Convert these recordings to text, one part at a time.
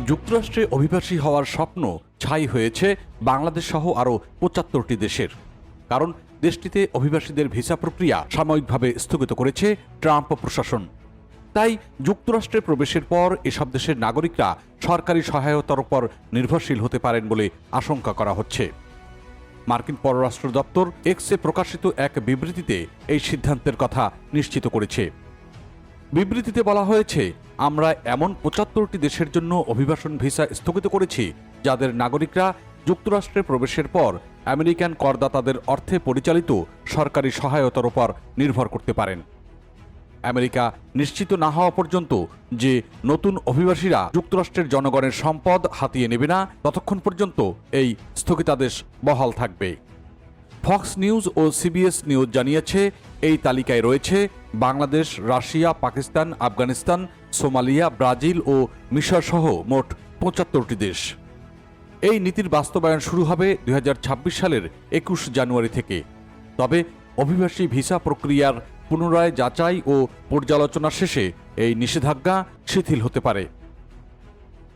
যুক্তরাষ্ট্রে অভিবাসী হওয়ার স্বপ্ন ছাই হয়েছে বাংলাদেশ সহ আরও ৭৫টি দেশের। কারণ দেশটিতে অভিবাসীদের ভিসা প্রক্রিয়া সাময়িকভাবে স্থগিত করেছে ট্রাম্প প্রশাসন। তাই যুক্তরাষ্ট্রে প্রবেশের পর এসব দেশের নাগরিকরা সরকারি সহায়তার উপর নির্ভরশীল হতে পারেন বলে আশঙ্কা করা হচ্ছে। মার্কিন পররাষ্ট্র দপ্তর এক্সে প্রকাশিত এক বিবৃতিতে এই সিদ্ধান্তের কথা নিশ্চিত করেছে। বিবৃতিতে বলা হয়েছে, আমরা এমন ৭৫টি দেশের জন্য অভিবাসন ভিসা স্থগিত করেছি যাদের নাগরিকরা যুক্তরাষ্ট্রে প্রবেশের পর আমেরিকান করদাতাদের অর্থে পরিচালিত সরকারি সহায়তার উপর নির্ভর করতে পারেন। আমেরিকা নিশ্চিত না হওয়া পর্যন্ত যে নতুন অভিবাসীরা যুক্তরাষ্ট্রের জনগণের সম্পদ হাতিয়ে নেবে না, ততক্ষণ পর্যন্ত এই স্থগিতাদেশ বহাল থাকবে। ফক্স নিউজ ও সিবিএস নিউজ জানিয়েছে, এই তালিকায় রয়েছে Bangladesh, Russia, Pakistan, Afghanistan, Somalia, Brazil ও মিশর সহ মোট ৭৫টি দেশ। এই নীতির বাস্তবায়ন শুরু হবে ২০২৬ সালের ২১ জানুয়ারি থেকে। তবে অভিবাসী ভিসা প্রক্রিয়ার পুনরায় যাচাই ও পর্যালোচনা শেষে এই নিষেধাজ্ঞা শিথিল হতে পারে।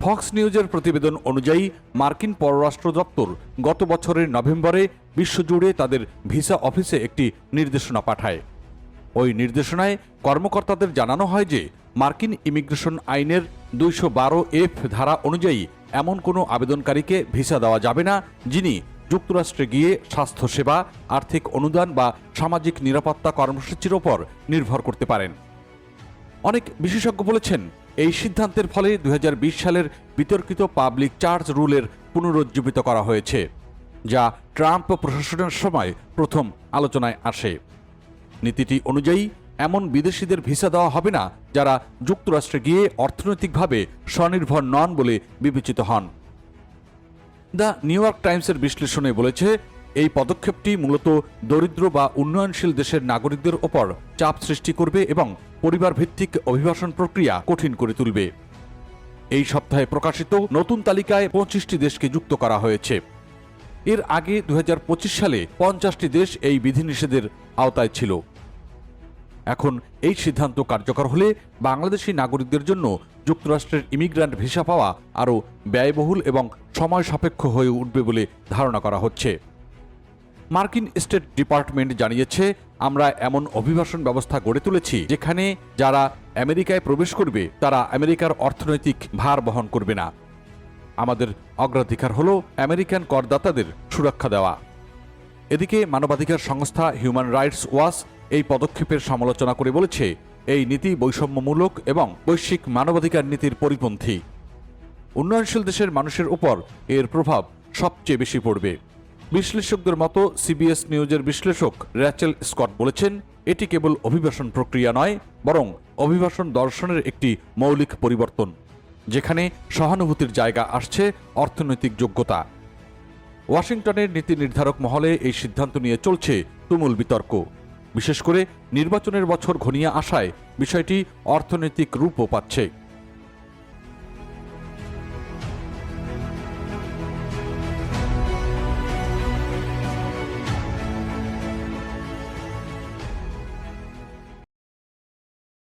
ফক্স নিউজের প্রতিবেদন অনুযায়ী মার্কিন পররাষ্ট্র দপ্তর গত বছরের নভেম্বরে বিশ্বজুড়ে তাদের ভিসা অফিসে একটি নির্দেশনা পাঠায়। ওই নির্দেশনায় কর্মকর্তাদের জানানো হয় যে মার্কিন ইমিগ্রেশন আইনের ২১২F ধারা অনুযায়ী এমন কোনো আবেদনকারীকে ভিসা দেওয়া যাবে না যিনি যুক্তরাষ্ট্রে গিয়ে স্বাস্থ্যসেবা, আর্থিক অনুদান বা সামাজিক নিরাপত্তা কর্মসূচির ওপর নির্ভর করতে পারেন। অনেক বিশেষজ্ঞ বলেছেন, এই সিদ্ধান্তের ফলে ২০২০ সালের বিতর্কিত পাবলিক চার্জ রুলের পুনরুজ্জীবিত করা হয়েছে, যা ট্রাম্প প্রশাসনের সময় প্রথম আলোচনায় আসে। নীতিটি অনুযায়ী এমন বিদেশিদের ভিসা দেওয়া হবে না যারা যুক্তরাষ্ট্রে গিয়ে অর্থনৈতিকভাবে স্বনির্ভর নন বলে বিবেচিত হন। দ্য নিউ ইয়র্ক টাইমসের বিশ্লেষণে বলেছে, এই পদক্ষেপটি মূলত দরিদ্র বা উন্নয়নশীল দেশের নাগরিকদের ওপর চাপ সৃষ্টি করবে এবং পরিবার ভিত্তিক অভিবাসন প্রক্রিয়া কঠিন করে তুলবে। এই সপ্তাহে প্রকাশিত নতুন তালিকায় ২৫টি দেশকে যুক্ত করা হয়েছে। এর আগে ২০২৫ সালে ৫০টি দেশ এই বিধিনিষেধের আওতায় ছিল। এখন এই সিদ্ধান্ত কার্যকর হলে বাংলাদেশি নাগরিকদের জন্য যুক্তরাষ্ট্রের ইমিগ্রান্ট ভিসা পাওয়া আরও ব্যয়বহুল এবং সময় সাপেক্ষ হয়ে উঠবে বলে ধারণা করা হচ্ছে। মার্কিন স্টেট ডিপার্টমেন্ট জানিয়েছে, আমরা এমন অভিবাসন ব্যবস্থা গড়ে তুলেছি যেখানে যারা আমেরিকায় প্রবেশ করবে তারা আমেরিকার অর্থনৈতিক ভার বহন করবে না। আমাদের অগ্রাধিকার হল আমেরিকান করদাতাদের সুরক্ষা দেওয়া। এদিকে মানবাধিকার সংস্থা হিউম্যান রাইটস ওয়াচ এই পদক্ষেপের সমালোচনা করে বলেছে, এই নীতি বৈষম্যমূলক এবং বৈশ্বিক মানবাধিকার নীতির পরিপন্থী। উন্নয়নশীল দেশের মানুষের উপর এর প্রভাব সবচেয়ে বেশি পড়বে। বিশ্লেষকদের মতো সিবিএস নিউজের বিশ্লেষক র্যাচেল স্কট বলেছেন, এটি কেবল অভিবাসন প্রক্রিয়া নয়, বরং অভিবাসন দর্শনের একটি মৌলিক পরিবর্তন, যেখানে সহানুভূতির জায়গা আসছে অর্থনৈতিক যোগ্যতা। ওয়াশিংটনের নীতি নির্ধারক মহলে এই সিদ্ধান্ত নিয়ে চলছে তুমুল বিতর্ক। বিশেষ করে নির্বাচনের বছর ঘনিয়ে আসায় বিষয়টি অর্থনৈতিক রূপও পাচ্ছে।